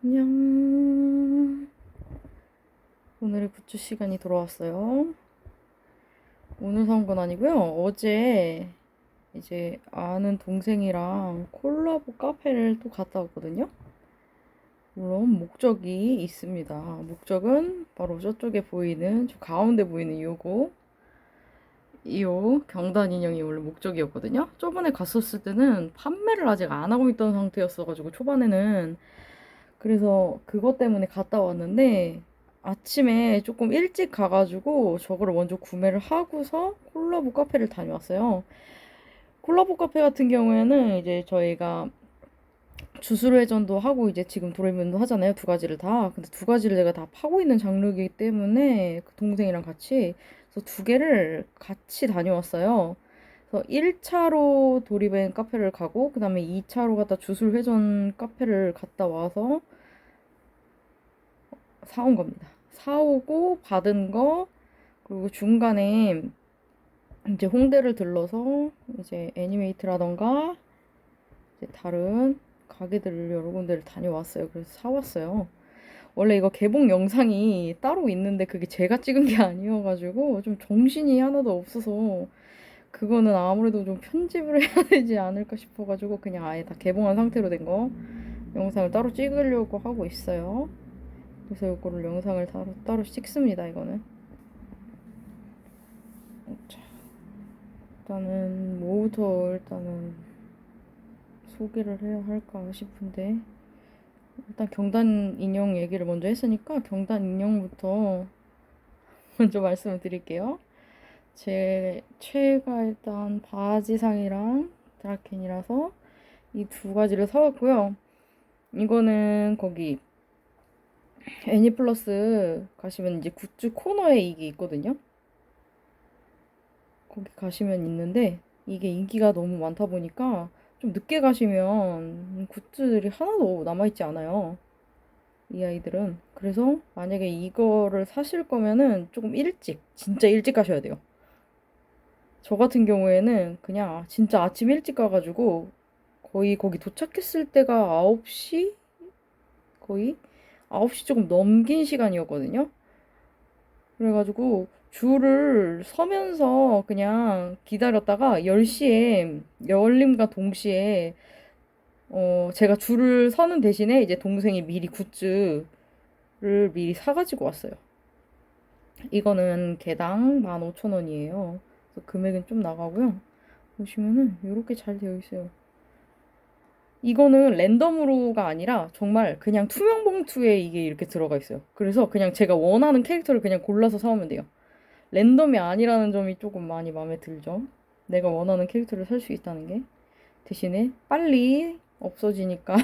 안녕. 오늘의 굿즈 시간이 돌아왔어요. 오늘 산 건 아니고요. 어제 이제 아는 동생이랑 콜라보 카페를 또 갔다 왔거든요. 물론 목적이 있습니다. 목적은 바로 저쪽에 보이는, 저 가운데 보이는 요 경단 인형이 원래 목적이었거든요. 저번에 갔었을 때는 판매를 아직 안 하고 있던 상태였어가지고 초반에는, 그래서 그것 때문에 갔다 왔는데 아침에 조금 일찍 가가지고 저거를 먼저 구매를 하고서 콜라보 카페를 다녀왔어요. 콜라보 카페 같은 경우에는 이제 저희가 주술회전도 하고 이제 지금 도레미도 하잖아요. 두 가지를 다. 근데 두 가지를 내가 다 파고 있는 장르이기 때문에 그 동생이랑 같이 그래서 두 개를 같이 다녀왔어요. 그래서 1차로 도리벤 카페를 가고 그다음에 2차로 갔다 주술회전 카페를 갔다 와서 사온 겁니다. 사오고 받은 거, 그리고 중간에 이제 홍대를 들러서 이제 애니메이트라던가 이제 다른 가게들을 여러 군데를 다녀왔어요. 그래서 사왔어요. 원래 이거 개봉 영상이 따로 있는데 그게 제가 찍은 게 아니어가지고 좀 정신이 하나도 없어서 그거는 아무래도 좀 편집을 해야 되지 않을까 싶어가지고 그냥 아예 다 개봉한 상태로 된 거 영상을 따로 찍으려고 하고 있어요. 그래서 이거를 영상을 따로 찍습니다, 이거는. 자, 일단은 뭐부터 일단은 소개를 해야 할까 싶은데, 일단 경단 인형 얘기를 먼저 했으니까 경단 인형부터 먼저 말씀을 드릴게요. 제 최애가 일단 바지상이랑 드라켄이라서 이 두 가지를 사왔고요. 이거는 거기 애니플러스 가시면 이제 굿즈 코너에 이게 있거든요. 거기 가시면 있는데 이게 인기가 너무 많다 보니까 좀 늦게 가시면 굿즈들이 하나도 남아있지 않아요. 이 아이들은. 그래서 만약에 이거를 사실 거면은 조금 일찍, 진짜 일찍 가셔야 돼요. 저 같은 경우에는 그냥 진짜 아침 일찍 가가지고 거의 거기 도착했을 때가 9시? 거의 9시 조금 넘긴 시간이었거든요. 그래가지고 줄을 서면서 그냥 기다렸다가 10시에 열림과 동시에 제가 줄을 서는 대신에 이제 동생이 미리 굿즈를 미리 사가지고 왔어요. 이거는 개당 15,000원이에요. 그래서 금액은 좀 나가고요. 보시면은 이렇게 잘 되어 있어요. 이거는 랜덤으로가 아니라 정말 그냥 투명 봉투에 이게 이렇게 들어가 있어요. 그래서 그냥 제가 원하는 캐릭터를 그냥 골라서 사오면 돼요. 랜덤이 아니라는 점이 조금 많이 마음에 들죠. 내가 원하는 캐릭터를 살 수 있다는 게. 대신에 빨리 없어지니까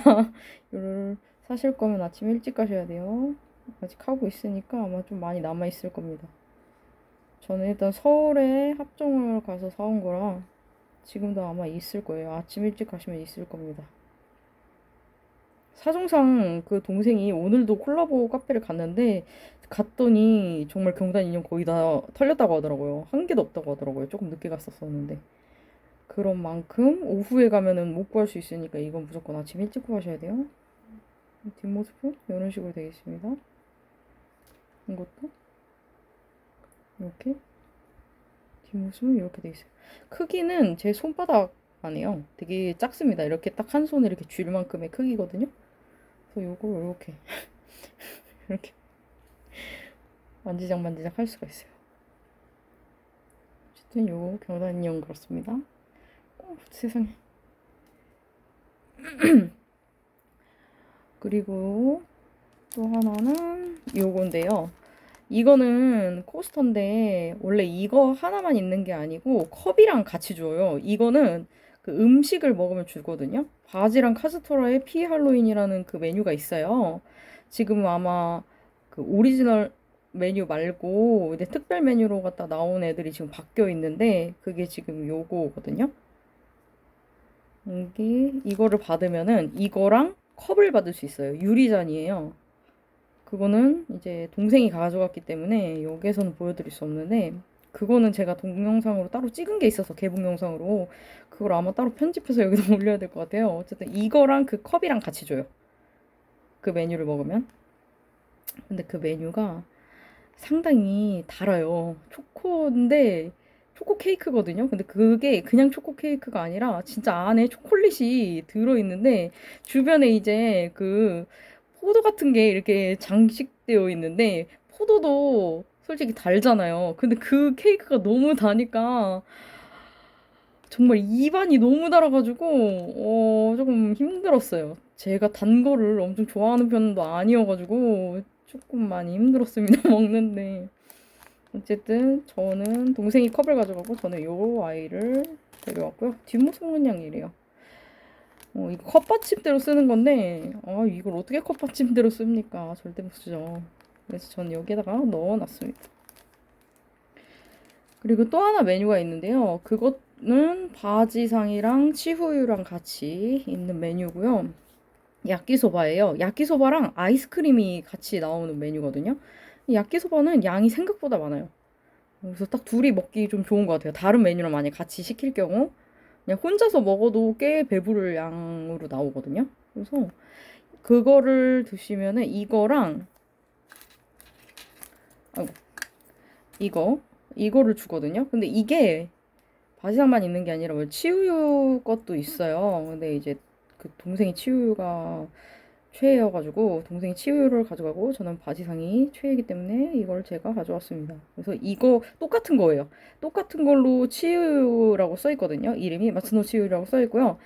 이를 사실 거면 아침 일찍 가셔야 돼요. 아직 하고 있으니까 아마 좀 많이 남아 있을 겁니다. 저는 일단 서울에 합정을 가서 사온 거라 지금도 아마 있을 거예요. 아침 일찍 가시면 있을 겁니다. 사정상 그 동생이 오늘도 콜라보 카페를 갔는데 갔더니 정말 경단 인형 거의 다 털렸다고 하더라고요. 한 개도 없다고 하더라고요. 조금 늦게 갔었었는데. 그런 만큼 오후에 가면은 못 구할 수 있으니까 이건 무조건 아침 일찍 구하셔야 돼요. 뒷모습은 이런 식으로 되어 있습니다. 이것도 이렇게 뒷모습은 이렇게 되어 있어요. 크기는 제 손바닥 안에요. 되게 작습니다. 이렇게 딱 한 손에 이렇게 쥘 만큼의 크기거든요. 그래서 요걸 이렇게 이렇게 만지작 할 수가 있어요. 어쨌든 요 경단 인형 그렇습니다. 세상에. 그리고 또 하나는 요건데요. 이거는 코스터인데 원래 이거 하나만 있는 게 아니고 컵이랑 같이 줘요. 이거는 그 음식을 먹으면 주거든요. 바지랑 카스토라의 피 할로윈이라는 그 메뉴가 있어요. 지금 아마 그 오리지널 메뉴 말고 이제 특별 메뉴로 갖다 나온 애들이 지금 바뀌어 있는데 그게 지금 요거거든요. 이거를 받으면은 이거랑 컵을 받을 수 있어요. 유리잔이에요. 그거는 이제 동생이 가져갔기 때문에 여기에서는 보여드릴 수 없는데 그거는 제가 동영상으로 따로 찍은 게 있어서 개봉 영상으로 그걸 아마 따로 편집해서 여기다 올려야 될 것 같아요. 어쨌든 이거랑 그 컵이랑 같이 줘요. 그 메뉴를 먹으면. 근데 그 메뉴가 상당히 달아요. 초코인데 초코 케이크거든요. 근데 그게 그냥 초코 케이크가 아니라 진짜 안에 초콜릿이 들어있는데 주변에 이제 그 포도 같은 게 이렇게 장식되어 있는데 포도도 솔직히 달잖아요. 근데 그 케이크가 너무 다니까 정말 입안이 너무 달아가지고 조금 힘들었어요. 제가 단 거를 엄청 좋아하는 편도 아니어가지고 조금 많이 힘들었습니다. 먹는데 어쨌든 저는 동생이 컵을 가져가고 저는 요 아이를 데려왔고요. 뒷모습은 그냥 이래요. 이거 컵받침대로 쓰는 건데 이걸 어떻게 컵받침대로 씁니까? 절대 못 쓰죠. 그래서 저는 여기에다가 넣어놨습니다. 그리고 또 하나 메뉴가 있는데요. 그거는 바지상이랑 치후유랑 같이 있는 메뉴고요. 야끼소바예요. 야끼소바랑 아이스크림이 같이 나오는 메뉴거든요. 야끼소바는 양이 생각보다 많아요. 그래서 딱 둘이 먹기 좀 좋은 것 같아요. 다른 메뉴랑 만약 같이 시킬 경우 그냥 혼자서 먹어도 꽤 배부를 양으로 나오거든요. 그래서 그거를 드시면은 이거랑 아이고, 이거를 주거든요. 근데 이게 바지락만 있는 게 아니라 뭐 치우유 것도 있어요. 근데 이제 그 동생이 치우유가 최애여가지고 동생이 치우유를 가져가고 저는 바지상이 최애이기 때문에 이걸 제가 가져왔습니다. 그래서 이거 똑같은 거예요. 똑같은 걸로 치우유라고 써 있거든요. 이름이 마츠노 치우유라고 써 있고요.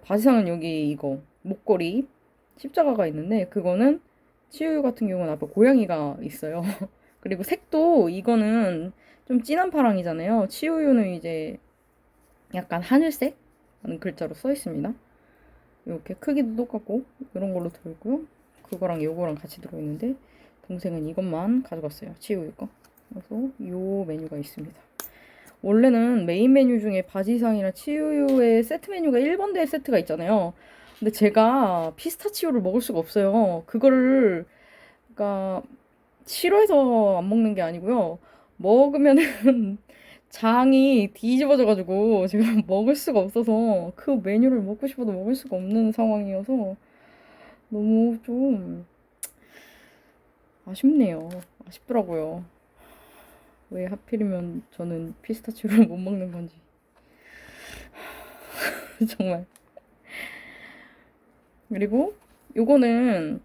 바지상은 여기 이거 목걸이 십자가가 있는데 그거는 치우유 같은 경우는 앞에 고양이가 있어요. 그리고 색도 이거는 좀 진한 파랑이잖아요. 치우유는 이제 약간 하늘색 하는 글자로 써 있습니다. 이렇게 크기도 똑같고 이런 걸로 들어있고요. 그거랑 요거랑 같이 들어있는데 동생은 이것만 가져갔어요. 치우유 거. 그래서 요 메뉴가 있습니다. 원래는 메인 메뉴 중에 바지상이랑 치우유의 세트 메뉴가 1번대 세트가 있잖아요. 근데 제가 피스타치오를 먹을 수가 없어요. 그거를 그러니까 싫어해서 안 먹는 게 아니고요. 먹으면은 장이 뒤집어져가지고 제가 먹을 수가 없어서 그 메뉴를 먹고 싶어도 먹을 수가 없는 상황이어서 너무 좀 아쉽네요. 아쉽더라고요. 왜 하필이면 저는 피스타치오를 못 먹는 건지. 정말. 그리고 요거는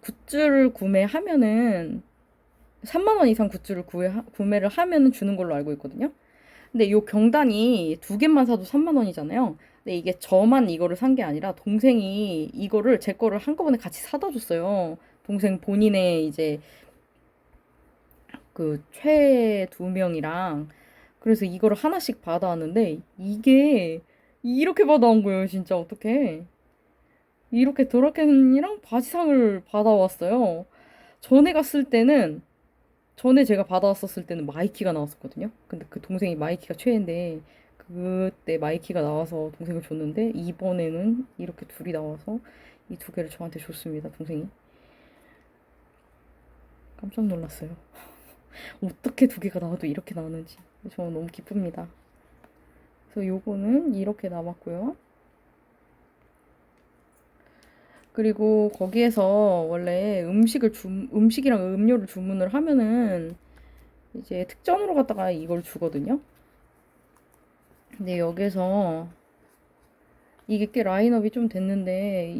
굿즈를 구매하면은 3만 원 이상 굿즈를 구매를 하면 주는 걸로 알고 있거든요. 근데 요 경단이 두 개만 사도 3만 원이잖아요. 근데 이게 저만 이거를 산 게 아니라 동생이 이거를 제 거를 한꺼번에 같이 사다 줬어요. 동생 본인의 이제 그 최애 두 명이랑 그래서 이거를 하나씩 받아왔는데 이게 이렇게 받아온 거예요. 진짜 어떡해. 이렇게 드라켄이랑 바지상을 받아왔어요. 전에 갔을 때는 전에 제가 받아왔었을 때는 마이키가 나왔었거든요. 근데 그 동생이 마이키가 최애인데 그때 마이키가 나와서 동생을 줬는데 이번에는 이렇게 둘이 나와서 이 두 개를 저한테 줬습니다. 동생이. 깜짝 놀랐어요. 어떻게 두 개가 나와도 이렇게 나오는지. 저는 너무 기쁩니다. 그래서 요거는 이렇게 남았고요. 그리고 거기에서 원래 음식이랑 음료를 주문을 하면은 이제 특전으로 갖다가 이걸 주거든요. 근데 여기서 이게 꽤 라인업이 좀 됐는데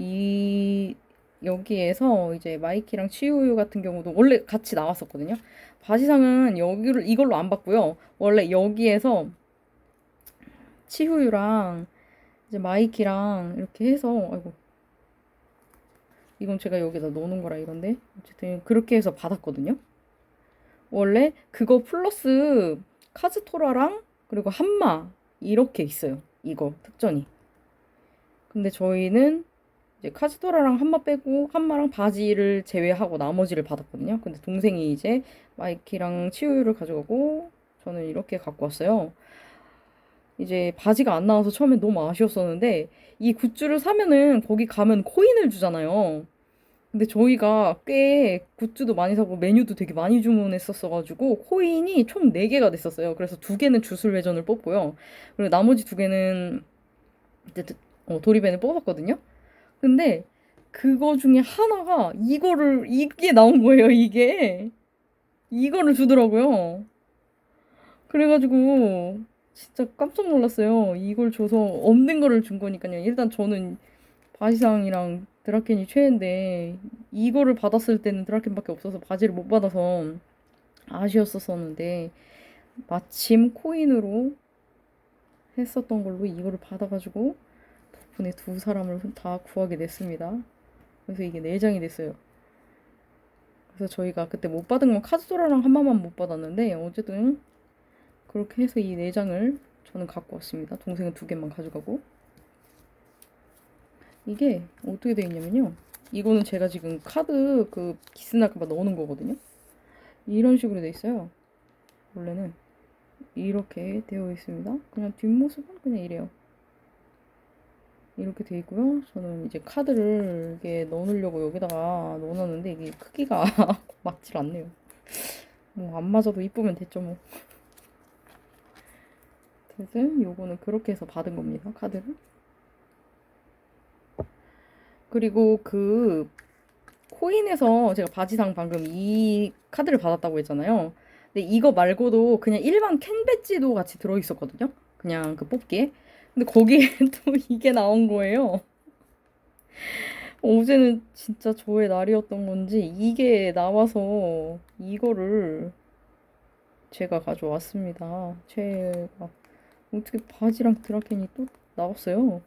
여기에서 이제 마이키랑 치우유 같은 경우도 원래 같이 나왔었거든요. 바지상은 이걸로 안 받고요. 원래 여기에서 치우유랑 이제 마이키랑 이렇게 해서 아이고 이건 제가 여기다 넣어놓은 거라 이건데 어쨌든 그렇게 해서 받았거든요. 원래 그거 플러스 카즈토라랑 그리고 한마 이렇게 있어요. 이거 특전이. 근데 저희는 이제 카즈토라랑 한마 빼고 한마랑 바지를 제외하고 나머지를 받았거든요. 근데 동생이 이제 마이키랑 치우유를 가져가고 저는 이렇게 갖고 왔어요. 이제 바지가 안 나와서 처음엔 너무 아쉬웠었는데 이 굿즈를 사면은 거기 가면 코인을 주잖아요. 근데 저희가 꽤 굿즈도 많이 사고 메뉴도 되게 많이 주문했었어가지고 코인이 총 4개가 됐었어요. 그래서 2개는 주술회전을 뽑고요. 그리고 나머지 2개는 이제 도리벤을 뽑았거든요. 근데 그거 중에 하나가 이게 나온 거예요, 이게. 이거를 주더라고요. 그래가지고, 진짜 깜짝 놀랐어요. 이걸 줘서 없는 거를 준 거니까요. 일단 저는 바지상이랑 드라켄이 최애인데, 이거를 받았을 때는 드라켄밖에 없어서 바지를 못 받아서 아쉬웠었는데, 마침 코인으로 했었던 걸로 이거를 받아가지고, 덕분에 두 사람을 다 구하게 됐습니다. 그래서 이게 4장이 됐어요. 그래서 저희가 그때 못 받은 건 카즈도라랑 한마만 못 받았는데 어쨌든 그렇게 해서 이 4장을 저는 갖고 왔습니다. 동생은 2개만 가져가고. 이게 어떻게 되어 있냐면요. 이거는 제가 지금 카드 그 기스날까봐 넣어놓은 거거든요. 이런 식으로 되어 있어요. 원래는 이렇게 되어 있습니다. 그냥 뒷모습은 그냥 이래요. 이렇게 되어 있고요. 저는 이제 카드를 이게 넣어놓으려고 여기다가 넣어놨는데 이게 크기가 맞질 않네요. 뭐 안 맞아도 이쁘면 됐죠 뭐. 어쨌든 요거는 그렇게 해서 받은 겁니다. 카드를. 그리고 그 코인에서 제가 바지상 방금 이 카드를 받았다고 했잖아요. 근데 이거 말고도 그냥 일반 캔 배지도 같이 들어있었거든요. 그냥 그 뽑기에. 근데 거기에 또 이게 나온 거예요. 어제는 진짜 저의 날이었던 건지 이게 나와서 이거를 제가 가져왔습니다. 제가 어떻게 바지랑 드라켄이 또 나왔어요.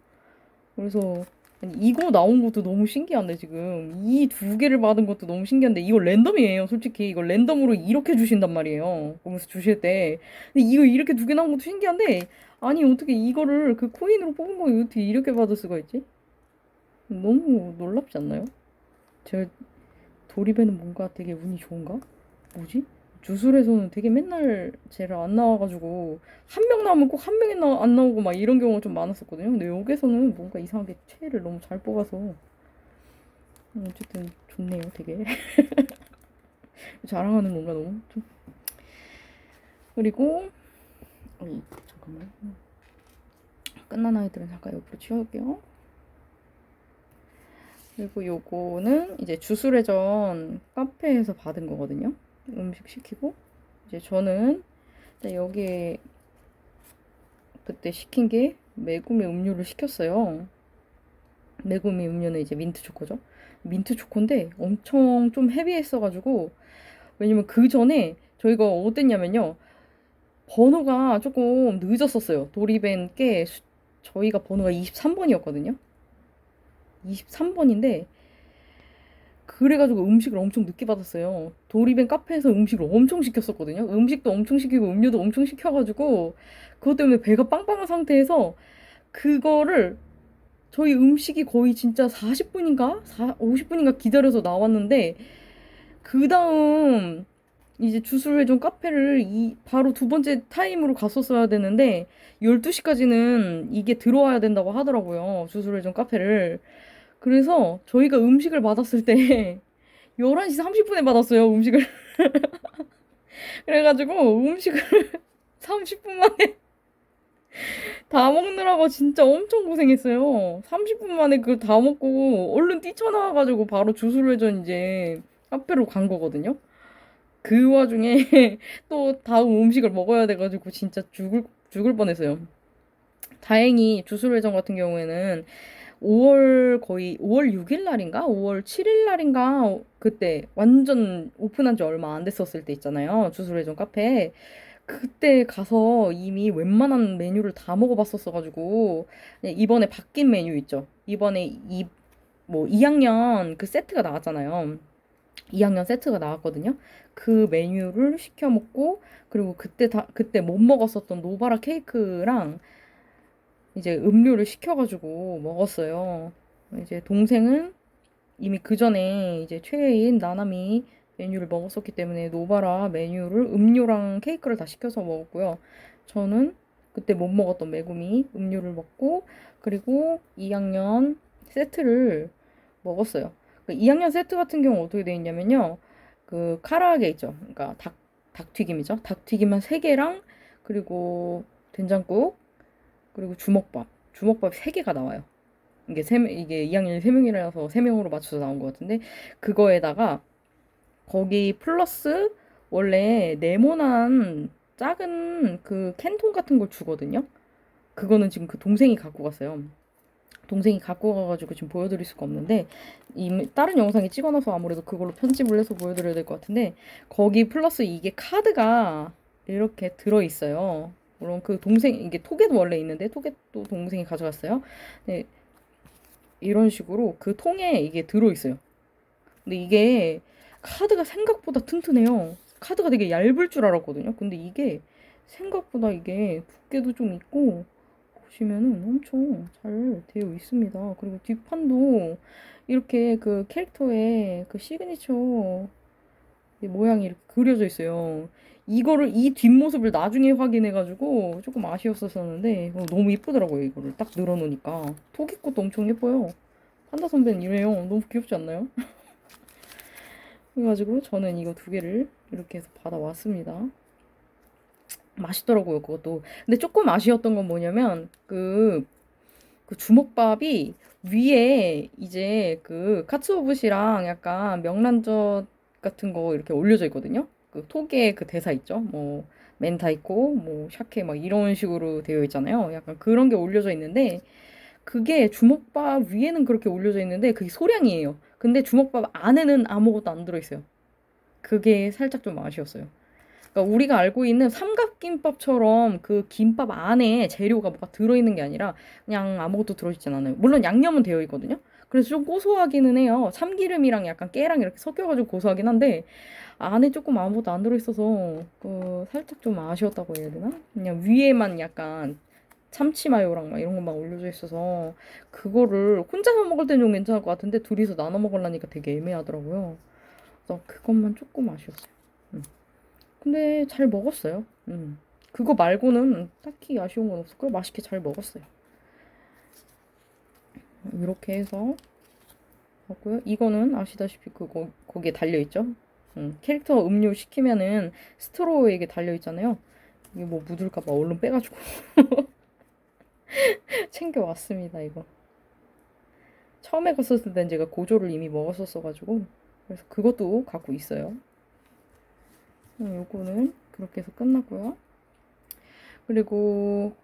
그래서 아니, 이거 나온 것도 너무 신기한데 지금 이 2개를 받은 것도 너무 신기한데 이거 랜덤이에요. 솔직히 이거 랜덤으로 이렇게 주신단 말이에요. 보면서 주실 때. 근데 이거 이렇게 2개 나온 것도 신기한데 아니 어떻게 이거를 그 코인으로 뽑은 거 어떻게 이렇게 받을 수가 있지? 너무 놀랍지 않나요? 제가 도립에는 뭔가 되게 운이 좋은가? 뭐지? 주술에서는 되게 맨날 쟤를 안 나와가지고 한 명 나오면 꼭 한 명이 안 나오고 막 이런 경우가 좀 많았었거든요. 근데 여기서는 뭔가 이상하게 최애를 너무 잘 뽑아서 어쨌든 좋네요, 되게. 자랑하는 건가 너무 좀. 그리고 잠깐만 끝난 아이들은 잠깐 옆으로 치워볼게요. 그리고 요거는 이제 주술회전 카페에서 받은 거거든요. 음식 시키고 이제 저는 여기에 그때 시킨 게 메구미 음료를 시켰어요. 메구미 음료는 이제 민트 초코죠. 민트 초코인데 엄청 좀 헤비했어가지고 왜냐면 그 전에 저희가 어땠냐면요. 번호가 조금 늦었었어요. 도리벤 게 저희가 번호가 23번이었거든요. 23번인데 그래가지고 음식을 엄청 늦게 받았어요. 도리벤 카페에서 음식을 엄청 시켰었거든요. 음식도 엄청 시키고 음료도 엄청 시켜가지고 그것 때문에 배가 빵빵한 상태에서 그거를 저희 음식이 거의 진짜 40분인가? 50분인가 기다려서 나왔는데 그 다음 이제 주술회전 카페를 바로 2번째 타임으로 갔었어야 되는데 12시까지는 이게 들어와야 된다고 하더라고요. 주술회전 카페를. 그래서 저희가 음식을 받았을 때 11시 30분에 받았어요, 음식을. 그래가지고 음식을 30분 만에 다 먹느라고 진짜 엄청 고생했어요. 30분 만에 그걸 다 먹고 얼른 뛰쳐나와가지고 바로 주술회전 이제 카페로 간 거거든요. 그 와중에 또 다음 음식을 먹어야 돼가지고 진짜 죽을 뻔했어요. 다행히 주술회전 같은 경우에는 5월 6일 날인가? 5월 7일 날인가? 그때 완전 오픈한 지 얼마 안 됐었을 때 있잖아요. 주술회전 카페. 그때 가서 이미 웬만한 메뉴를 다 먹어봤었어가지고 이번에 바뀐 메뉴 있죠. 이번에 뭐 2학년 그 세트가 나왔잖아요. 2학년 세트가 나왔거든요. 그 메뉴를 시켜 먹고 그리고 그때 못 먹었었던 노바라 케이크랑 이제 음료를 시켜가지고 먹었어요. 이제 동생은 이미 그 전에 이제 최애인 나나미 메뉴를 먹었었기 때문에 노바라 메뉴를 음료랑 케이크를 다 시켜서 먹었고요. 저는 그때 못 먹었던 메구미 음료를 먹고 그리고 2학년 세트를 먹었어요. 그 2학년 세트 같은 경우 어떻게 되어 있냐면요. 그 카라아게 있죠. 그러니까 닭튀김이죠. 닭튀김 한 3개랑 그리고 된장국 그리고 주먹밥 3개가 나와요. 이게 2학년이 3명이라서 3명으로 맞춰서 나온 것 같은데, 그거에다가 거기 플러스 원래 네모난 작은 그 캔통 같은 걸 주거든요. 그거는 지금 그 동생이 갖고 갔어요. 동생이 갖고 가가지고 지금 보여드릴 수가 없는데, 다른 영상에 찍어놔서 아무래도 그걸로 편집을 해서 보여드려야 될 것 같은데, 거기 플러스 이게 카드가 이렇게 들어있어요. 물론 그 동생, 이게 톡에도 원래 있는데 톡에도 동생이 가져갔어요. 네, 이런 식으로 그 통에 이게 들어있어요. 근데 이게 카드가 생각보다 튼튼해요. 카드가 되게 얇을 줄 알았거든요. 근데 이게 생각보다 이게 두께도 좀 있고, 보시면은 엄청 잘 되어 있습니다. 그리고 뒷판도 이렇게 그 캐릭터의 그 시그니처 모양이 이렇게 그려져 있어요. 이거를 이 뒷모습을 나중에 확인해가지고 조금 아쉬웠었는데 너무 이쁘더라고요. 이거를 딱 늘어놓으니까 토끼꽃도 엄청 예뻐요. 판다 선배는 이래요. 너무 귀엽지 않나요? 그래가지고 저는 이거 두 개를 이렇게 해서 받아왔습니다. 맛있더라고요, 그것도. 근데 조금 아쉬웠던 건 뭐냐면, 그 주먹밥이 위에 이제 그 카츠오부시랑 약간 명란젓 같은 거 이렇게 올려져 있거든요. 그 톡에 그 대사 있죠? 뭐, 멘타이코, 뭐, 샤케 막 이런 식으로 되어 있잖아요. 약간 그런 게 올려져 있는데, 그게 주먹밥 위에는 그렇게 올려져 있는데, 그게 소량이에요. 근데 주먹밥 안에는 아무것도 안 들어있어요. 그게 살짝 좀 아쉬웠어요. 그러니까 우리가 알고 있는 삼각김밥처럼 그 김밥 안에 재료가 뭐가 들어있는 게 아니라 그냥 아무것도 들어있진 않아요. 물론 양념은 되어 있거든요. 그래서 좀 고소하기는 해요. 참기름이랑 약간 깨랑 이렇게 섞여가지고 고소하긴 한데 안에 조금 아무것도 안 들어있어서 그 살짝 좀 아쉬웠다고 해야 되나? 그냥 위에만 약간 참치 마요랑 막 이런 것만 올려져 있어서 그거를 혼자서 먹을 때는 좀 괜찮을 것 같은데 둘이서 나눠 먹으려니까 되게 애매하더라고요. 그래서 그것만 조금 아쉬웠어요. 음. 근데 잘 먹었어요. 그거 말고는 딱히 아쉬운 건 없었고요. 맛있게 잘 먹었어요. 이렇게 해서 먹고요. 이거는 아시다시피 그거 거기에 달려 있죠. 캐릭터 음료 시키면은 스트로우에 이게 달려 있잖아요. 이게 뭐 묻을까봐 얼른 빼가지고 챙겨 왔습니다. 이거 처음에 갔었을 땐 제가 고조를 이미 먹었었어가지고 그래서 그것도 갖고 있어요. 요거는 그렇게 해서 끝났고요. 그리고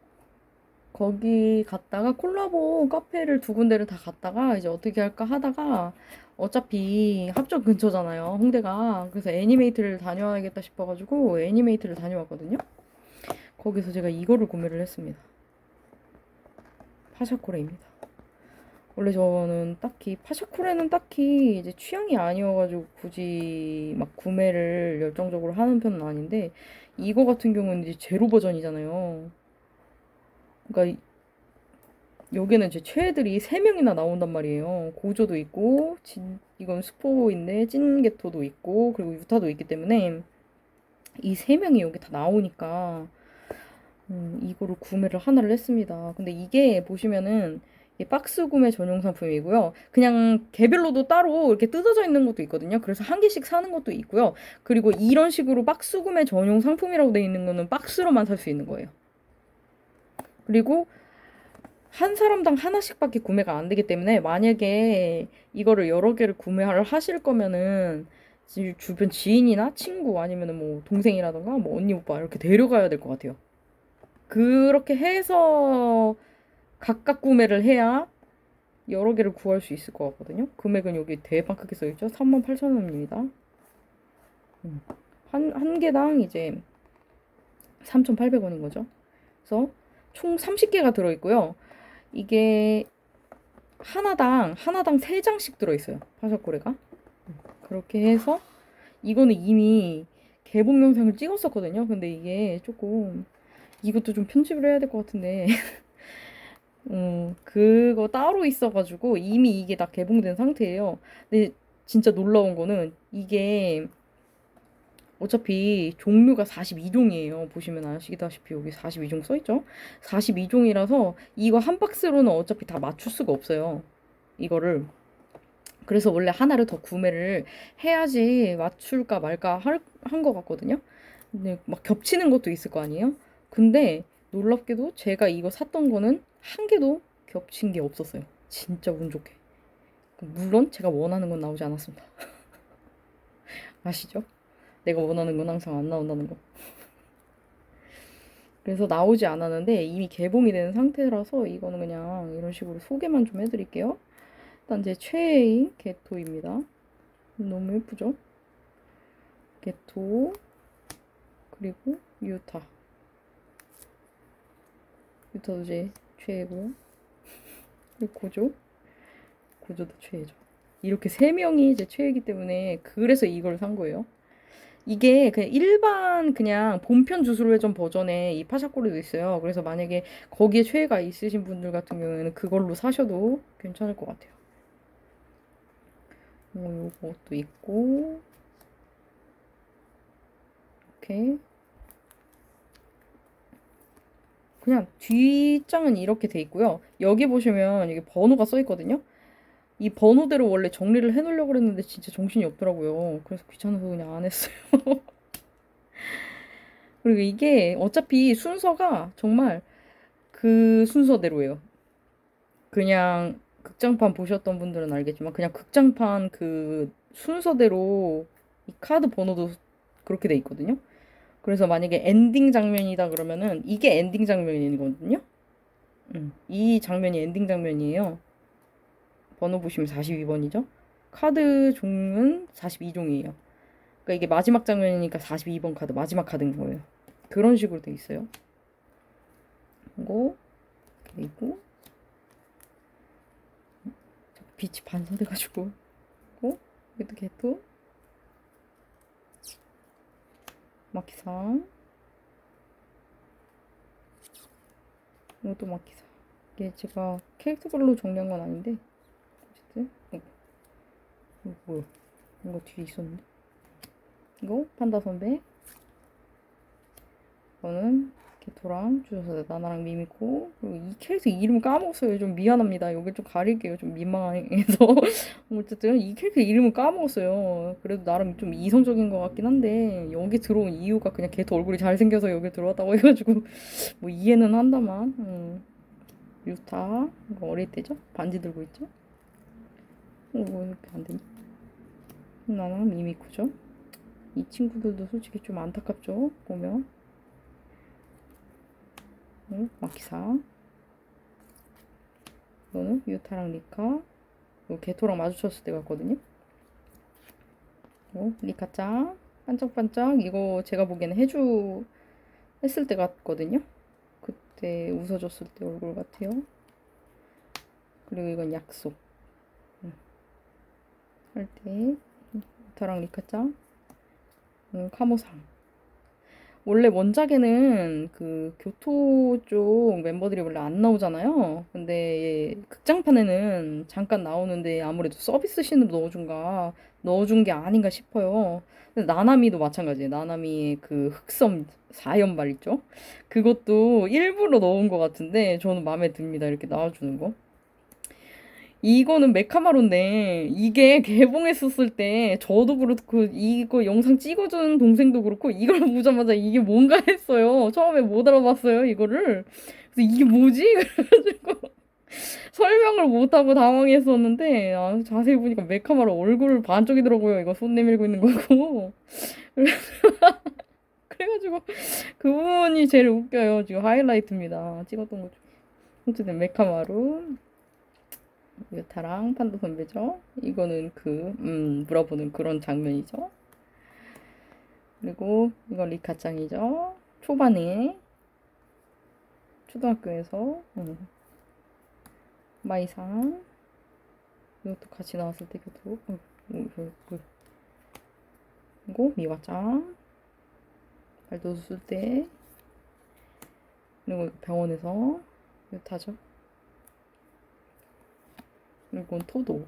거기 갔다가 콜라보 카페를 두 군데를 다 갔다가 이제 어떻게 할까 하다가 어차피 합정 근처잖아요, 홍대가. 그래서 애니메이트를 다녀와야겠다 싶어가지고 애니메이트를 다녀왔거든요. 거기서 제가 이거를 구매를 했습니다. 파샤코레입니다. 원래 저는 딱히 파샤코레는 딱히 이제 취향이 아니어가지고 굳이 막 구매를 열정적으로 하는 편은 아닌데 이거 같은 경우는 이제 제로 버전이잖아요. 그러니까 여기는 제 최애들이 3명이나 나온단 말이에요. 고조도 있고, 이건 스포인데, 찐게토도 있고, 그리고 유타도 있기 때문에, 이 3명이 여기 다 나오니까, 이거를 구매를 하나를 했습니다. 근데 이게 보시면은, 이게 박스 구매 전용 상품이고요. 그냥 개별로도 따로 이렇게 뜯어져 있는 것도 있거든요. 그래서 한 개씩 사는 것도 있고요. 그리고 이런 식으로 박스 구매 전용 상품이라고 되어 있는 거는 박스로만 살 수 있는 거예요. 그리고 한 사람당 하나씩밖에 구매가 안 되기 때문에 만약에 이거를 여러 개를 구매를 하실 거면은 주변 지인이나 친구 아니면은 뭐 동생이라던가 뭐 언니 오빠 이렇게 데려가야 될 것 같아요. 그렇게 해서 각각 구매를 해야 여러 개를 구할 수 있을 것 같거든요. 금액은 여기 대박 크게 써있죠. 38,000원입니다. 한 개당 이제 3,800원인 거죠. 그래서 총 30개가 들어있고요. 이게 하나당 3장씩 들어있어요. 파샤코레가. 그렇게 해서 이거는 이미 개봉 영상을 찍었었거든요. 근데 이게 조금 이것도 좀 편집을 해야 될 것 같은데 그거 따로 있어가지고 이미 이게 다 개봉된 상태예요. 근데 진짜 놀라운 거는 이게 어차피 종류가 42종이에요. 보시면 아시다시피 여기 42종 써있죠? 42종이라서 이거 한 박스로는 어차피 다 맞출 수가 없어요. 이거를. 그래서 원래 하나를 더 구매를 해야지 맞출까 말까 한 것 같거든요. 근데 막 겹치는 것도 있을 거 아니에요? 근데 놀랍게도 제가 이거 샀던 거는 한 개도 겹친 게 없었어요. 진짜 운 좋게. 물론 제가 원하는 건 나오지 않았습니다. 아시죠? 내가 원하는 건 항상 안 나온다는 거. 그래서 나오지 않았는데 이미 개봉이 된 상태라서 이거는 그냥 이런 식으로 소개만 좀 해드릴게요. 일단 제 최애인 게토입니다. 너무 예쁘죠? 게토, 그리고 유타. 유타도 제 최애고요. 그리고 고조도 최애죠. 이렇게 세 명이 제 최애이기 때문에 그래서 이걸 산 거예요. 이게 그냥 일반 그냥 본편 주술 회전 버전에 이 파샤코리도 있어요. 그래서 만약에 거기에 최애가 있으신 분들 같은 경우에는 그걸로 사셔도 괜찮을 것 같아요. 요것도 있고 이렇게 그냥 뒷장은 이렇게 돼 있고요. 여기 보시면 이게 번호가 써 있거든요. 이 번호대로 원래 정리를 해놓으려고 그랬는데 진짜 정신이 없더라고요. 그래서 귀찮아서 그냥 안 했어요. 그리고 이게 어차피 순서가 정말 그 순서대로예요. 그냥 극장판 보셨던 분들은 알겠지만 그냥 극장판 그 순서대로 이 카드 번호도 그렇게 돼 있거든요. 그래서 만약에 엔딩 장면이다 그러면은 이게 엔딩 장면이거든요. 이 장면이 엔딩 장면이에요. 번호 보시면 42번이죠. 카드 종은 42종이에요. 그러니까 이게 마지막 장면이니까 42번 카드 마지막 카드인 거예요. 그런 식으로 돼 있어요. 이거 그리고 빛이 반사돼가지고 여기도 개토 마키상 이것도 마키상. 이게 제가 캐릭터별로 정리한 건 아닌데 어쨌든 이거 뭐야? 이거 뒤에 있었는데 이거 판다 선배. 이거는 게토랑 주소서 나나랑 미미코. 그리고 이 캐릭터 이름 까먹었어요. 좀 미안합니다. 여기 좀 가릴게요. 좀 민망해서. 어쨌든 이 캐릭터 이름은 까먹었어요. 그래도 나름 좀 이성적인 것 같긴 한데 여기 들어온 이유가 그냥 게토 얼굴이 잘생겨서 여기 들어왔다고 해가지고 뭐 이해는 한다만. 유타 이거 어릴 때죠? 반지 들고 있죠? 뭐 이렇게 안 되니? 나나랑 미미코죠? 이 친구들도 솔직히 좀 안타깝죠? 보면. 마키사. 이거는 유타랑 리카. 이거 게토랑 마주쳤을 때 같거든요. 리카짱. 반짝반짝. 이거 제가 보기에는 해주 했을 때 같거든요. 그때 웃어줬을 때 얼굴 같아요. 그리고 이건 약속. 할 때. 유타랑 리카짱. 카모상. 원래 원작에는 그 교토 쪽 멤버들이 원래 안 나오잖아요. 근데 극장판에는 잠깐 나오는데 아무래도 서비스 씬으로 넣어준 게 아닌가 싶어요. 근데 나나미도 마찬가지예요. 나나미의 그 흑섬 4연발 있죠? 그것도 일부러 넣은 것 같은데 저는 마음에 듭니다. 이렇게 나와주는 거. 이거는 메카마로인데 이게 개봉했었을 때 저도 그렇고 이거 영상 찍어준 동생도 그렇고 이걸 보자마자 이게 뭔가 했어요. 처음에 못 알아봤어요 이거를. 그래서 이게 뭐지? 그래가지고 설명을 못하고 당황했었는데 자세히 보니까 메카마로 얼굴 반쪽이더라고요. 이거 손 내밀고 있는 거고. 그래가지고 그 부분이 제일 웃겨요. 지금 하이라이트입니다. 찍었던 거 중에. 어쨌든 메카마루. 유타랑 판도 선배죠. 이거는 물어보는 그런 장면이죠. 그리고 이건 리카짱이죠. 초반에 초등학교에서 마이상. 이것도 같이 나왔을 때 그것도 그리고 미와짱 발도 쓸 때. 그리고 병원에서 유타죠. 이건 토도.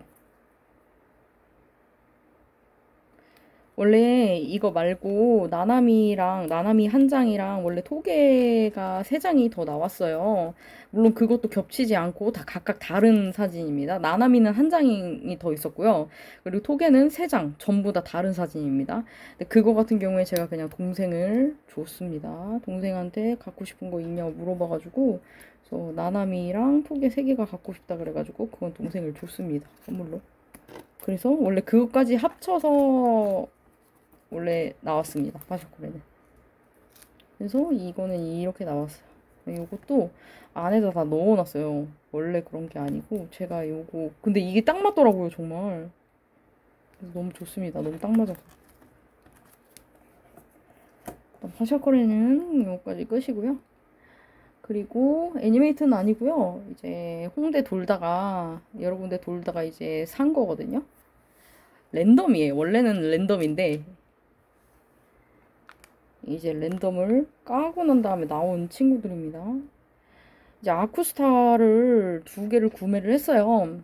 원래 이거 말고 나나미 한 장이랑 원래 토게가 세 장이 더 나왔어요. 물론 그것도 겹치지 않고 다 각각 다른 사진입니다. 나나미는 한 장이 더 있었고요. 그리고 토게는 세 장, 전부 다 다른 사진입니다. 근데 그거 같은 경우에 제가 그냥 동생을 줬습니다. 동생한테 갖고 싶은 거 있냐고 물어봐가지고 그래서 나나미랑 토게 3개가 갖고 싶다 그래가지고 그건 동생을 줬습니다. 선물로. 그래서 원래 그것까지 합쳐서 원래 나왔습니다. 파샤코레는. 그래서 이거는 이렇게 나왔어요. 요것도 안에다 다 넣어놨어요. 원래 그런 게 아니고 제가 요거 근데 이게 딱 맞더라고요 정말. 그래서 너무 좋습니다. 너무 딱 맞아서. 일단 파샤코레는 요거까지 끝이고요. 그리고 애니메이트는 아니고요. 이제 홍대 돌다가 여러 군데 돌다가 이제 산 거거든요. 랜덤이에요. 원래는 랜덤인데 이제 랜덤을 까고 난 다음에 나온 친구들입니다. 이제 아쿠스타를 2개를 구매를 했어요.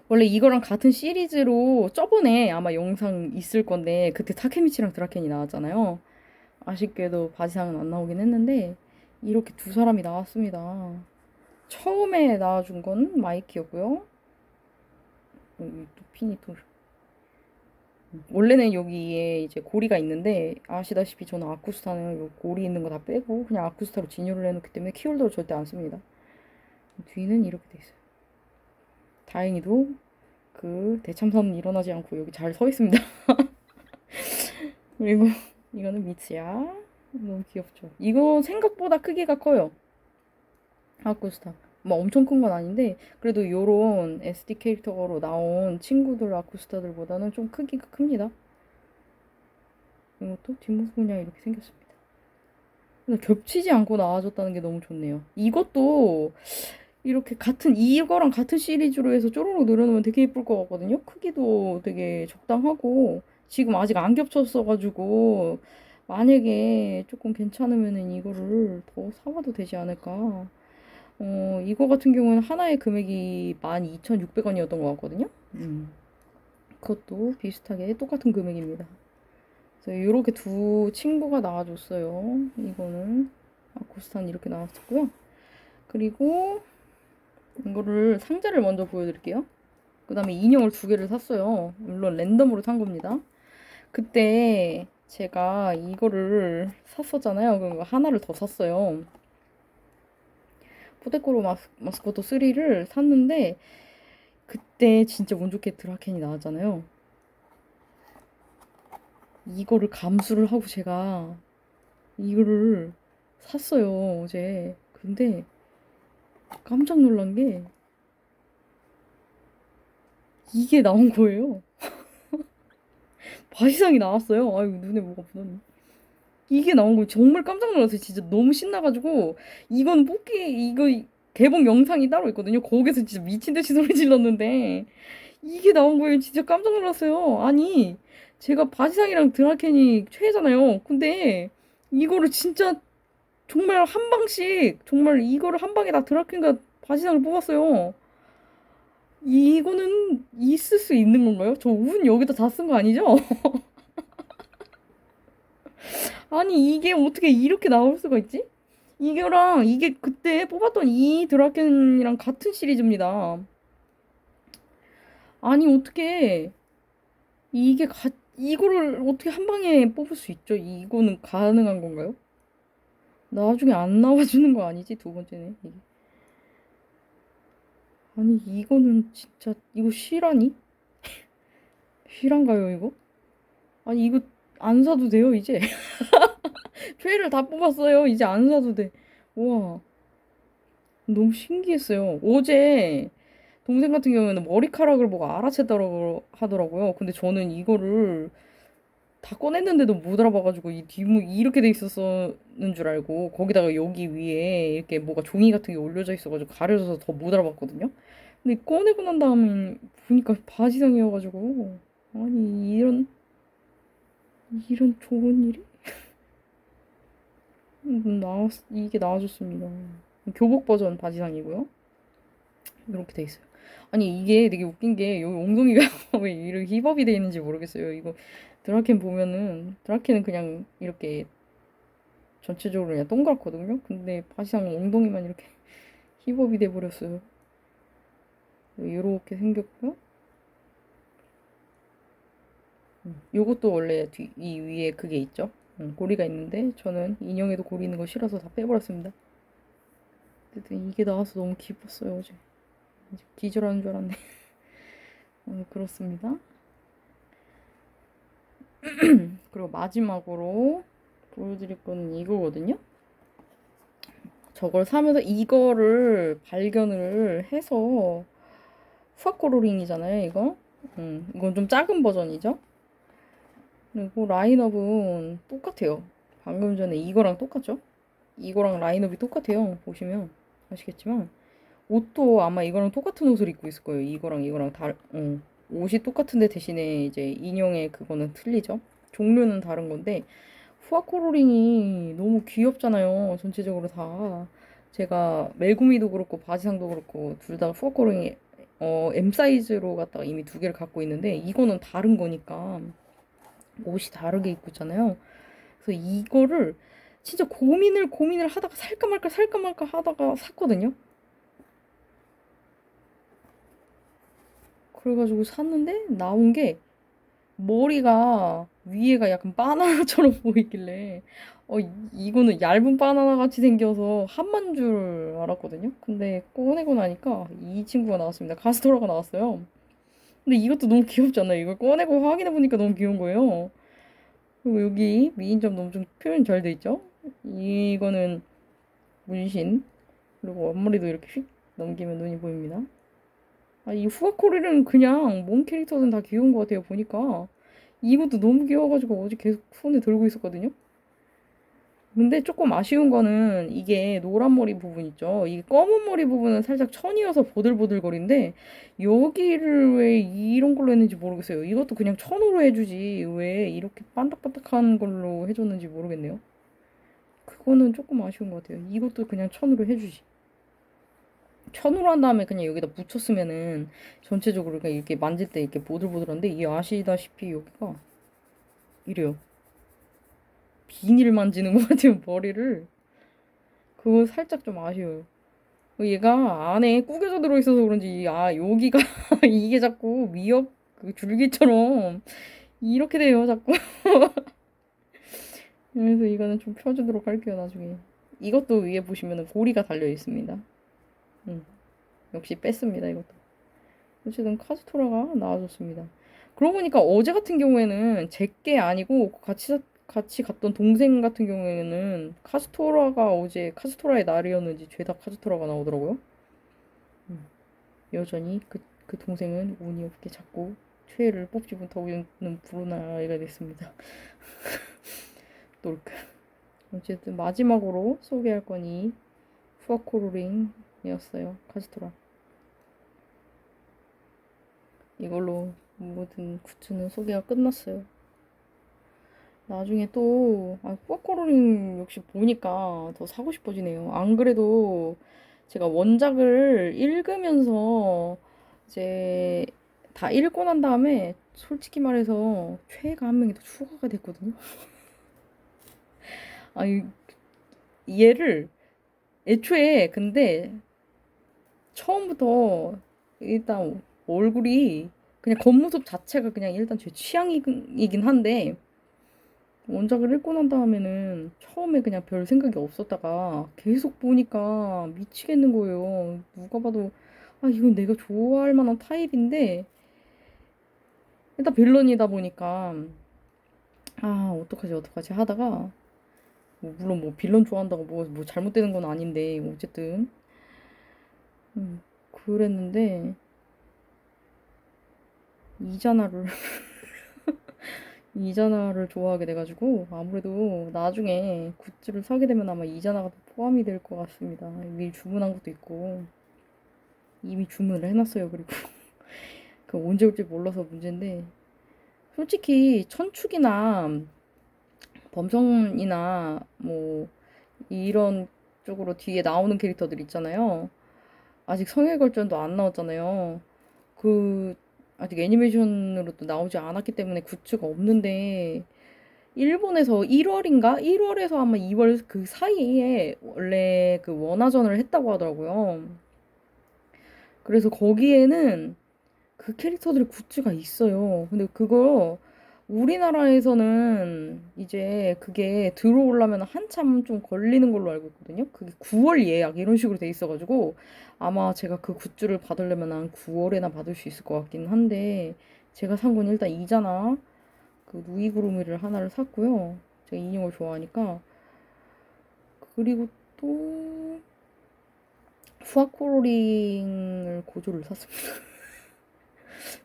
원래 이거랑 같은 시리즈로 저번에 아마 영상 있을 건데 그때 타케미치랑 드라켄이 나왔잖아요. 아쉽게도 바지상은 안 나오긴 했는데 이렇게 2사람이 나왔습니다. 처음에 나와준 건 마이키였고요. 여기 또 핀이 또 원래는 여기에 이제 고리가 있는데 아시다시피 저는 아쿠스타는 요 고리 있는 거 다 빼고 그냥 아쿠스타로 진열을 해놓기 때문에 키홀더를 절대 안 씁니다. 뒤는 이렇게 돼 있어요. 다행히도 그 대참사는 일어나지 않고 여기 잘 서 있습니다. 그리고 이거는 미츠야. 너무 귀엽죠. 이거 생각보다 크기가 커요. 아쿠스타. 뭐 엄청 큰 건 아닌데 그래도 요런 SD 캐릭터로 나온 친구들 아쿠스타들보다는 좀 크기가 큽니다. 이것도 뒷모습 그냥 이렇게 생겼습니다. 근데 겹치지 않고 나와줬다는 게 너무 좋네요. 이것도 이렇게 같은 이거랑 같은 시리즈로 해서 쪼르륵 늘어놓으면 되게 예쁠 것 같거든요. 크기도 되게 적당하고 지금 아직 안 겹쳤어가지고 만약에 조금 괜찮으면은 이거를 더 사와도 되지 않을까. 이거 같은 경우는 하나의 금액이 12,600원이었던 것 같거든요. 그것도 비슷하게 똑같은 금액입니다. 그래서 이렇게 2친구가 나와줬어요. 이거는 아쿠스탄 이렇게 나왔었고요. 그리고 이거를 상자를 먼저 보여드릴게요. 그 다음에 인형을 2개를 샀어요. 물론 랜덤으로 산 겁니다. 그때 제가 이거를 샀었잖아요. 그럼 하나를 더 샀어요. 포데코로 마스코트 3를 샀는데 그때 진짜 운 좋게 드라켄이 나왔잖아요. 이거를 감수를 하고 제가 이거를 샀어요 어제. 근데 깜짝 놀란 게 이게 나온 거예요. 바시상이 나왔어요. 아유 눈에 뭐가 묻었네. 이게 나온 거 정말 깜짝 놀랐어요. 진짜 너무 신나가지고 이건 뽑기 이거 개봉 영상이 따로 있거든요. 거기서 진짜 미친 듯이 소리 질렀는데 이게 나온 거예요. 진짜 깜짝 놀랐어요. 아니 제가 바지상이랑 드라켄이 최애잖아요. 근데 이거를 진짜 정말 한 방씩 정말 이거를 한 방에 다 드라켄과 바지상을 뽑았어요. 이거는 있을 수 있는 건가요? 저 운 여기다 다 쓴 거 아니죠? 아니 이게 어떻게 이렇게 나올 수가 있지? 이거랑 이게 그때 뽑았던 이 드라켄이랑 같은 시리즈입니다. 아니 어떻게 이거를 어떻게 한 방에 뽑을 수 있죠? 이거는 가능한 건가요? 나중에 안 나와주는 거 아니지? 2번째네 이게. 아니 이거는 진짜 이거 실화니? 실화인가요 이거? 아니 이거 안 사도 돼요 이제? 회를 다 뽑았어요. 이제 안 사도 돼. 우와 너무 신기했어요. 어제 동생 같은 경우에는 머리카락을 뭐가 알아챘다고 하더라고요. 근데 저는 이거를 다 꺼냈는데도 못 알아봐가지고 이 뒷목 이렇게 돼 있었는 줄 알고 거기다가 여기 위에 이렇게 뭐가 종이 같은 게 올려져 있어가지고 가려져서 더 못 알아봤거든요. 근데 꺼내고 난 다음에 보니까 바지상이어가지고 아니 이런 좋은 일이 이게 나와줬습니다. 교복 버전 바지상이고요. 이렇게 돼 있어요. 아니 이게 되게 웃긴 게 여기 엉덩이가 왜 이렇게 힙업이 돼 있는지 모르겠어요. 이거 드라켄 보면은 드라켄은 그냥 이렇게 전체적으로 그냥 동그랗거든요. 근데 바지상 엉덩이만 이렇게 힙업이 돼 버렸어요. 이렇게 생겼고요. 요것도 원래 이 위에 그게 있죠. 고리가 있는데 저는 인형에도 고리 있는 거 싫어서 다 빼버렸습니다. 어쨌든 이게 나와서 너무 기뻤어요, 어제. 기절하는 줄 알았네. 그렇습니다. 그리고 마지막으로 보여드릴 거는 이거거든요. 저걸 사면서 이거를 발견을 해서 후아코로링이잖아요, 이거. 이건 좀 작은 버전이죠. 그리고 라인업은 똑같아요. 방금 전에 이거랑 똑같죠? 이거랑 라인업이 똑같아요. 보시면 아시겠지만 옷도 아마 이거랑 똑같은 옷을 입고 있을 거예요. 이거랑 옷이 똑같은데 대신에 이제 인형의 그거는 틀리죠. 종류는 다른 건데 후아코로링이 너무 귀엽잖아요. 전체적으로 다. 제가 멜구미도 그렇고 바지상도 그렇고 둘 다 후아코로링이 M 사이즈로 갖다가 이미 두 개를 갖고 있는데 이거는 다른 거니까 옷이 다르게 입고 있잖아요. 그래서 이거를 진짜 고민을 하다가 살까 말까 하다가 샀거든요. 그래가지고 샀는데 나온 게 머리가 위에가 약간 바나나처럼 보이길래 이거는 얇은 바나나 같이 생겨서 한만 줄 알았거든요. 근데 꺼내고 나니까 이 친구가 나왔습니다. 가스토라가 나왔어요. 근데 이것도 너무 귀엽지 않나요? 이걸 꺼내고 확인해 보니까 너무 귀여운 거예요. 그리고 여기 미인점 너무 좀 표현 잘 돼 있죠? 이거는 문신. 그리고 앞머리도 이렇게 휙 넘기면 눈이 보입니다. 이 후아코리는 그냥 몸 캐릭터는 다 귀여운 것 같아요. 보니까 이것도 너무 귀여워가지고 어제 계속 손에 들고 있었거든요. 근데 조금 아쉬운 거는 이게 노란 머리 부분 있죠. 이 검은 머리 부분은 살짝 천이어서 보들보들거린데 여기를 왜 이런 걸로 했는지 모르겠어요. 이것도 그냥 천으로 해주지 왜 이렇게 반딱반딱한 걸로 해줬는지 모르겠네요. 그거는 조금 아쉬운 것 같아요. 이것도 그냥 천으로 해주지. 천으로 한 다음에 그냥 여기다 묻혔으면은 전체적으로 그냥 이렇게 만질 때 이렇게 보들보들한데 이 아시다시피 여기가 이래요. 비닐 만지는 것 같아요, 머리를. 그거 살짝 좀 아쉬워요. 얘가 안에 구겨져 들어있어서 그런지, 여기가, 이게 자꾸 미역 그 줄기처럼 이렇게 돼요, 자꾸. 그래서 이거는 좀 펴주도록 할게요, 나중에. 이것도 위에 보시면은 고리가 달려 있습니다. 역시 뺐습니다, 이것도. 어쨌든 카즈토라가 나와줬습니다. 그러고 보니까 어제 같은 경우에는 제게 아니고 같이 갔던 동생 같은 경우에는 카즈토라가 어제 카즈토라의 날이었는지 죄다 카즈토라가 나오더라고요. 여전히 그 동생은 운이 없게 자꾸 최애를 뽑지 못하고 있는 불운한 아이가 됐습니다. 놀크. 어쨌든 마지막으로 소개할 건이 후아코로링이었어요. 카즈토라. 이걸로 모든 굿즈는 소개가 끝났어요. 나중에 또 후아코로링 역시 보니까 더 사고 싶어지네요. 안 그래도 제가 원작을 읽으면서 이제 다 읽고 난 다음에 솔직히 말해서 최애가 한 명이 더 추가가 됐거든요. 아니 얘를 애초에 근데 처음부터 일단 얼굴이 그냥 겉모습 자체가 그냥 일단 제 취향이긴 한데 원작을 읽고 난 다음에는 처음에 그냥 별 생각이 없었다가 계속 보니까 미치겠는 거예요. 누가 봐도 이건 내가 좋아할 만한 타입인데 일단 빌런이다 보니까 어떡하지 하다가 물론 뭐 빌런 좋아한다고 뭐 잘못되는 건 아닌데 어쨌든 그랬는데 이자나를 이자나를 좋아하게 돼가지고 아무래도 나중에 굿즈를 사게 되면 아마 이자나가 포함이 될 것 같습니다. 미리 주문한 것도 있고 이미 주문을 해놨어요. 그리고 그 언제 올지 몰라서 문제인데 솔직히 천축이나 범성이나 뭐 이런 쪽으로 뒤에 나오는 캐릭터들 있잖아요. 아직 성일걸전도 안 나왔잖아요. 아직 애니메이션으로도 나오지 않았기 때문에 굿즈가 없는데 일본에서 1월인가? 1월에서 아마 2월 그 사이에 원래 그 원화전을 했다고 하더라고요. 그래서 거기에는 그 캐릭터들의 굿즈가 있어요. 근데 그거 우리나라에서는 이제 그게 들어오려면 한참 좀 걸리는 걸로 알고 있거든요. 그게 9월 예약 이런 식으로 돼 있어가지고 아마 제가 그 굿즈를 받으려면 한 9월에나 받을 수 있을 것 같긴 한데 제가 산 건 일단 이잖아. 그 누이구루미를 하나를 샀고요. 제가 인형을 좋아하니까. 그리고 또 후아코로링을 고조를 샀습니다.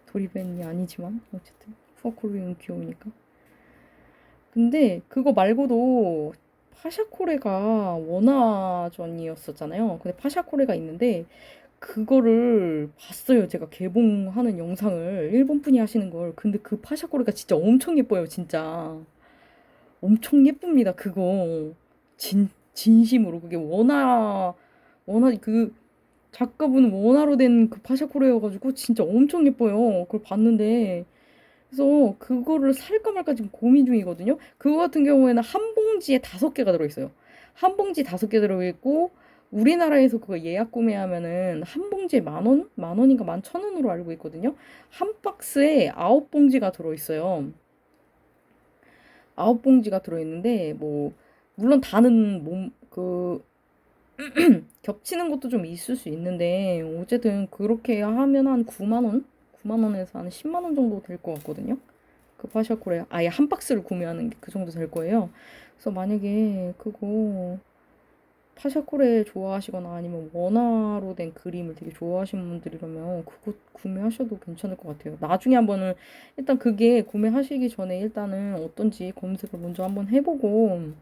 도리벤이 아니지만 어쨌든 후아코로링은 귀여우니까. 근데 그거 말고도 파샤코레가 원화전이었었잖아요. 근데 파샤코레가 있는데 그거를 봤어요. 제가 개봉하는 영상을 일본 분이 하시는 걸. 근데 그 파샤코레가 진짜 엄청 예뻐요. 진짜 엄청 예쁩니다. 그거 진심으로 그게 원화 그 작가분 원화로 된 그 파샤코레여가지고 진짜 엄청 예뻐요. 그걸 봤는데 그래서 그거를 살까 말까 지금 고민 중이거든요. 그거 같은 경우에는 한 봉지에 5개가 들어있어요. 한 봉지 5개 들어있고 우리나라에서 그거 예약 구매하면은 한 봉지에 10,000원? 10,000원인가 11,000원으로 알고 있거든요. 한 박스에 9봉지가 들어있어요. 9봉지가 들어있는데 뭐 물론 다는 겹치는 것도 좀 있을 수 있는데 어쨌든 그렇게 하면 한 9만 원? 9만 원에서 한 10만 원 정도 될 것 같거든요. 그 파샤코레 아예 한 박스를 구매하는 게 그 정도 될 거예요. 그래서 만약에 그거 파샤코레 좋아하시거나 아니면 원화로 된 그림을 되게 좋아하시는 분들이라면 그거 구매하셔도 괜찮을 것 같아요. 나중에 한번은 일단 그게 구매하시기 전에 일단은 어떤지 검색을 먼저 한번 해보고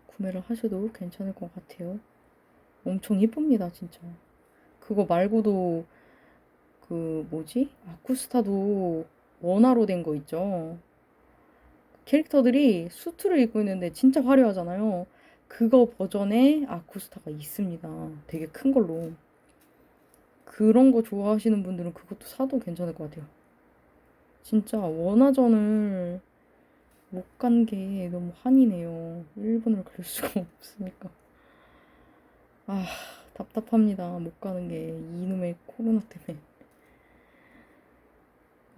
구매를 하셔도 괜찮을 것 같아요. 엄청 예쁩니다, 진짜. 그거 말고도 그 뭐지? 아쿠스타도 원화로 된 거 있죠. 캐릭터들이 수트를 입고 있는데 진짜 화려하잖아요. 그거 버전의 아쿠스타가 있습니다. 되게 큰 걸로. 그런 거 좋아하시는 분들은 그것도 사도 괜찮을 것 같아요. 진짜 원화전을 못 간 게 너무 한이네요. 일본을 갈 수가 없으니까. 아, 답답합니다. 못 가는 게 이놈의 코로나 때문에.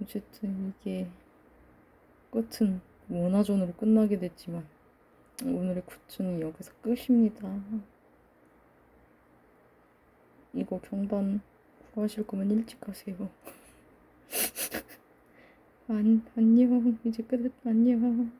어쨌든 이게 끝은 원화전으로 끝나게 됐지만 오늘의 굿즈는 여기서 끝입니다. 이거 경반 구하실 거면 일찍 가세요. 안녕. 이제 끝. 안녕.